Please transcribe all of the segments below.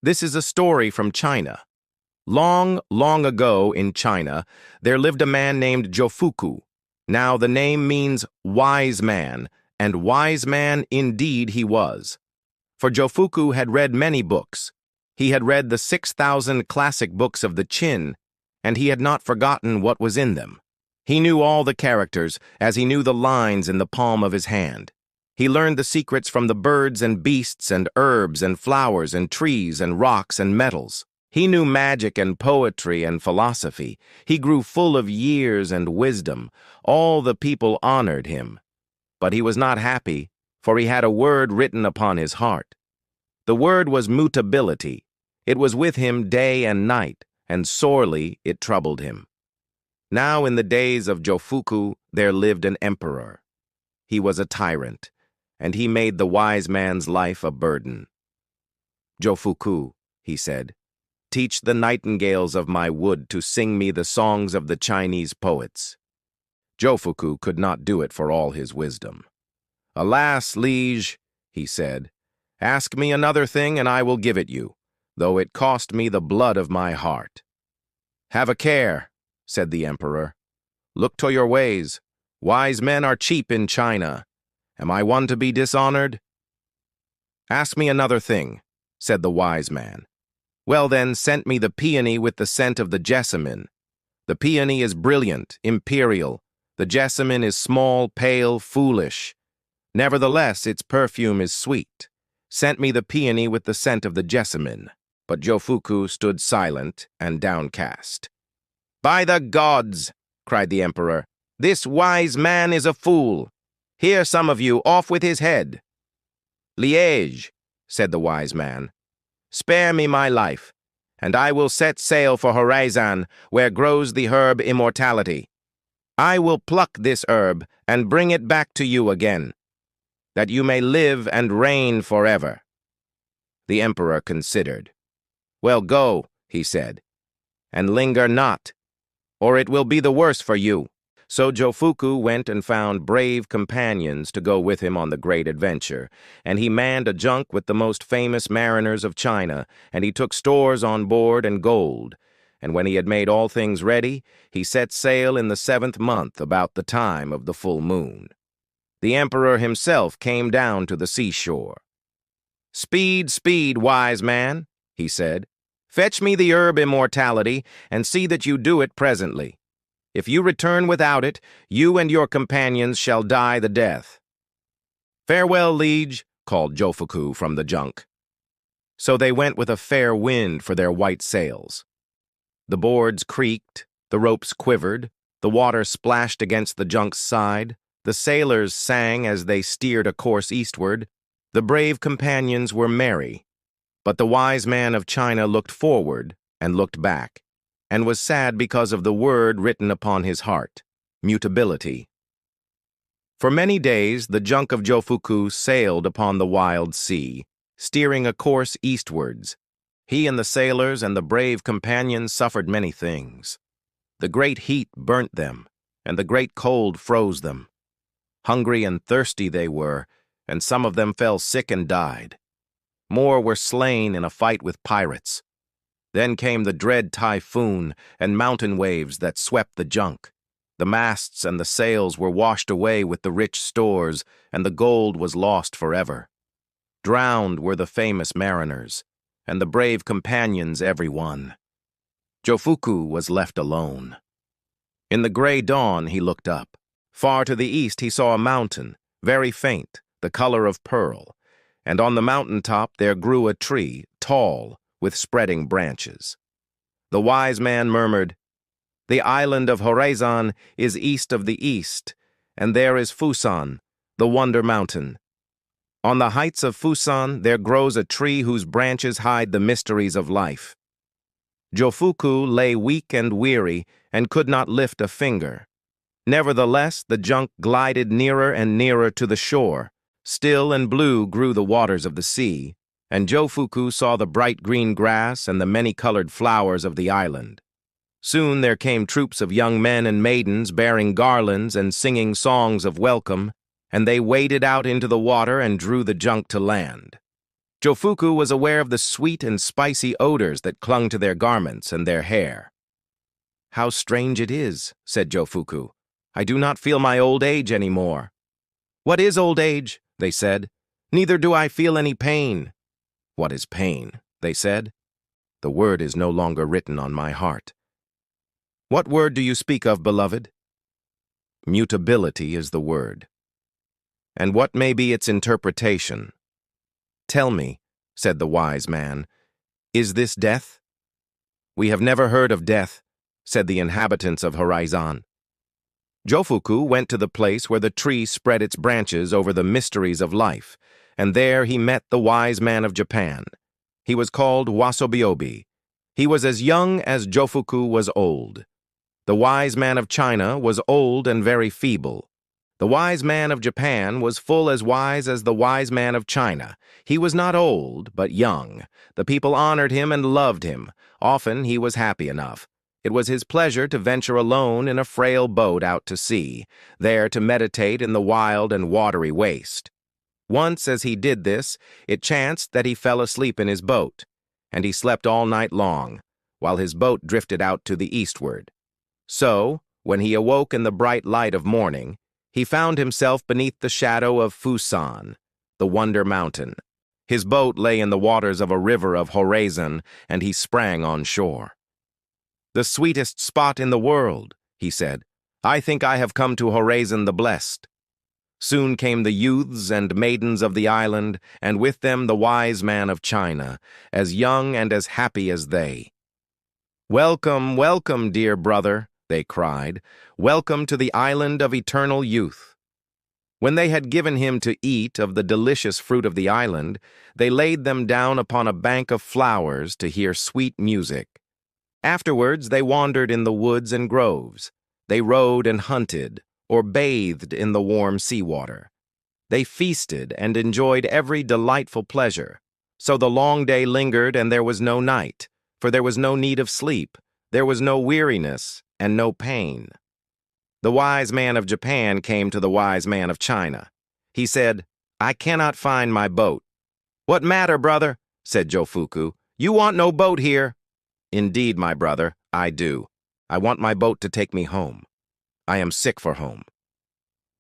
This is a story from China. Long, long ago in China, there lived a man named Jofuku. Now the name means wise man, and wise man indeed he was. For Jofuku had read many books. He had read the 6,000 classic books of the Qin, and he had not forgotten what was in them. He knew all the characters, as he knew the lines in the palm of his hand. He learned the secrets from the birds and beasts and herbs and flowers and trees and rocks and metals. He knew magic and poetry and philosophy. He grew full of years and wisdom. All the people honored him. But he was not happy, for he had a word written upon his heart. The word was mutability. It was with him day and night, and sorely it troubled him. Now in the days of Jofuku there lived an emperor. He was a tyrant, and he made the wise man's life a burden. "Jofuku," he said, "teach the nightingales of my wood to sing me the songs of the Chinese poets." Jofuku could not do it for all his wisdom. "Alas, liege," he said, "ask me another thing and I will give it you, though it cost me the blood of my heart." "Have a care," said the emperor. "Look to your ways. Wise men are cheap in China. Am I one to be dishonored?" "Ask me another thing," said the wise man. "Well then, send me the peony with the scent of the jessamine. The peony is brilliant, imperial. The jessamine is small, pale, foolish. Nevertheless, its perfume is sweet. Send me the peony with the scent of the jessamine." But Jofuku stood silent and downcast. "By the gods!" cried the emperor. "This wise man is a fool. Here, some of you, off with his head." "Liege," said the wise man, "spare me my life, and I will set sail for Horaizan, where grows the herb Immortality. I will pluck this herb and bring it back to you again, that you may live and reign forever." The emperor considered. "Well, go," he said, "and linger not, or it will be the worse for you." So Jofuku went and found brave companions to go with him on the great adventure, and he manned a junk with the most famous mariners of China, and he took stores on board and gold. And when he had made all things ready, he set sail in the 7th month about the time of the full moon. The emperor himself came down to the seashore. "Speed, speed, wise man," he said. "Fetch me the herb Immortality, and see that you do it presently. If you return without it, you and your companions shall die the death." "Farewell, liege," called Jofuku from the junk. So they went with a fair wind for their white sails. The boards creaked, the ropes quivered, the water splashed against the junk's side, the sailors sang as they steered a course eastward. The brave companions were merry, but the wise man of China looked forward and looked back, and was sad because of the word written upon his heart, mutability. For many days the junk of Jofuku sailed upon the wild sea, steering a course eastwards. He and the sailors and the brave companions suffered many things. The great heat burnt them, and the great cold froze them. Hungry and thirsty they were, and some of them fell sick and died. More were slain in a fight with pirates. Then came the dread typhoon and mountain waves that swept the junk. The masts and the sails were washed away with the rich stores, and the gold was lost forever. Drowned were the famous mariners, and the brave companions every one. Jofuku was left alone. In the gray dawn he looked up. Far to the east he saw a mountain, very faint, the color of pearl, and on the mountain top there grew a tree, tall, with spreading branches. The wise man murmured, "The Island of Horaizan is east of the east, and there is Fusan, the Wonder Mountain. On the heights of Fusan there grows a tree whose branches hide the mysteries of life." Jofuku lay weak and weary and could not lift a finger. Nevertheless, the junk glided nearer and nearer to the shore. Still and blue grew the waters of the sea, and Jofuku saw the bright green grass and the many-colored flowers of the island. Soon there came troops of young men and maidens bearing garlands and singing songs of welcome, and they waded out into the water and drew the junk to land. Jofuku was aware of the sweet and spicy odors that clung to their garments and their hair. "How strange it is," said Jofuku. "I do not feel my old age anymore." "What is old age?" they said. "Neither do I feel any pain." "What is pain?" they said. "The word is no longer written on my heart." "What word do you speak of, beloved?" "Mutability is the word." "And what may be its interpretation?" "Tell me," said the wise man, "is this death?" "We have never heard of death," said the inhabitants of Horaizan. Jofuku went to the place where the tree spread its branches over the mysteries of life, and there he met the wise man of Japan. He was called Wasobiobe. He was as young as Jofuku was old. The wise man of China was old and very feeble. The wise man of Japan was full as wise as the wise man of China. He was not old, but young. The people honored him and loved him. Often he was happy enough. It was his pleasure to venture alone in a frail boat out to sea, there to meditate in the wild and watery waste. Once as he did this, it chanced that he fell asleep in his boat, and he slept all night long, while his boat drifted out to the eastward. So, when he awoke in the bright light of morning, he found himself beneath the shadow of Fusan, the Wonder Mountain. His boat lay in the waters of a river of Horaizan, and he sprang on shore. "The sweetest spot in the world," he said. "I think I have come to Horaizan the Blessed." Soon came the youths and maidens of the island, and with them the wise man of China, as young and as happy as they. "Welcome, welcome, dear brother," they cried. "Welcome to the island of eternal youth." When they had given him to eat of the delicious fruit of the island, they laid them down upon a bank of flowers to hear sweet music. Afterwards they wandered in the woods and groves. They rode and hunted, or bathed in the warm seawater. They feasted and enjoyed every delightful pleasure. So the long day lingered and there was no night, for there was no need of sleep, there was no weariness and no pain. The wise man of Japan came to the wise man of China. He said, "I cannot find my boat." "What matter, brother?" said Jofuku. "You want no boat here." "Indeed, my brother, I do. I want my boat to take me home. I am sick for home.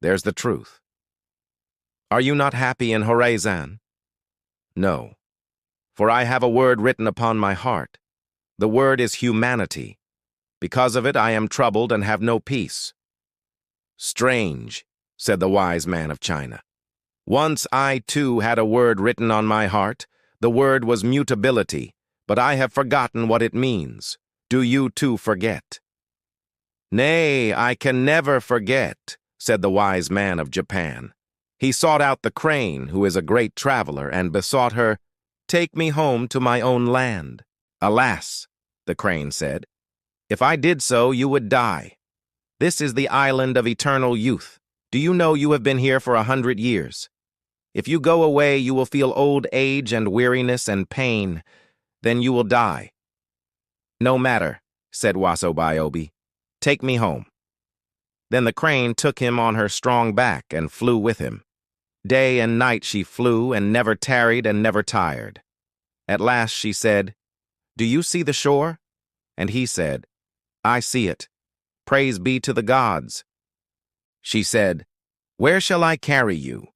There's the truth." "Are you not happy in Horaizan?" "No, for I have a word written upon my heart. The word is humanity. Because of it I am troubled and have no peace." "Strange," said the wise man of China. "Once I too had a word written on my heart. The word was mutability, but I have forgotten what it means. Do you too forget?" "Nay, I can never forget," said the wise man of Japan. He sought out the crane, who is a great traveler, and besought her, "Take me home to my own land." "Alas," the crane said, "if I did so, you would die. This is the island of eternal youth. Do you know you have been here for 100 years? If you go away, you will feel old age and weariness and pain. Then you will die." "No matter," said Wasobiobe. "Take me home." Then the crane took him on her strong back and flew with him. Day and night she flew and never tarried and never tired. At last she said, "Do you see the shore?" And he said, "I see it. Praise be to the gods." She said, "Where shall I carry you?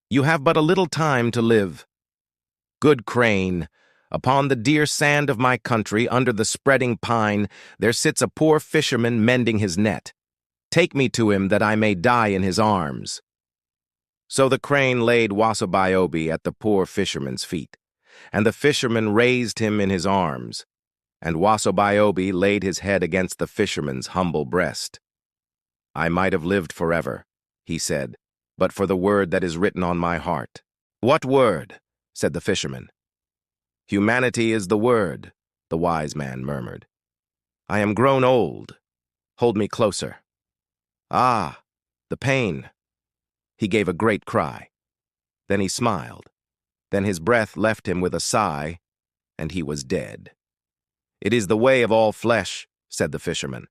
You have but a little time to live." "Good crane, upon the dear sand of my country, under the spreading pine, there sits a poor fisherman mending his net. Take me to him that I may die in his arms." So the crane laid Wasobiobe at the poor fisherman's feet, and the fisherman raised him in his arms, and Wasobiobe laid his head against the fisherman's humble breast. "I might have lived forever," he said, "but for the word that is written on my heart." "What word?" said the fisherman. "Humanity is the word," the wise man murmured. "I am grown old. Hold me closer. Ah, the pain." He gave a great cry. Then he smiled. Then his breath left him with a sigh, and he was dead. "It is the way of all flesh," said the fisherman.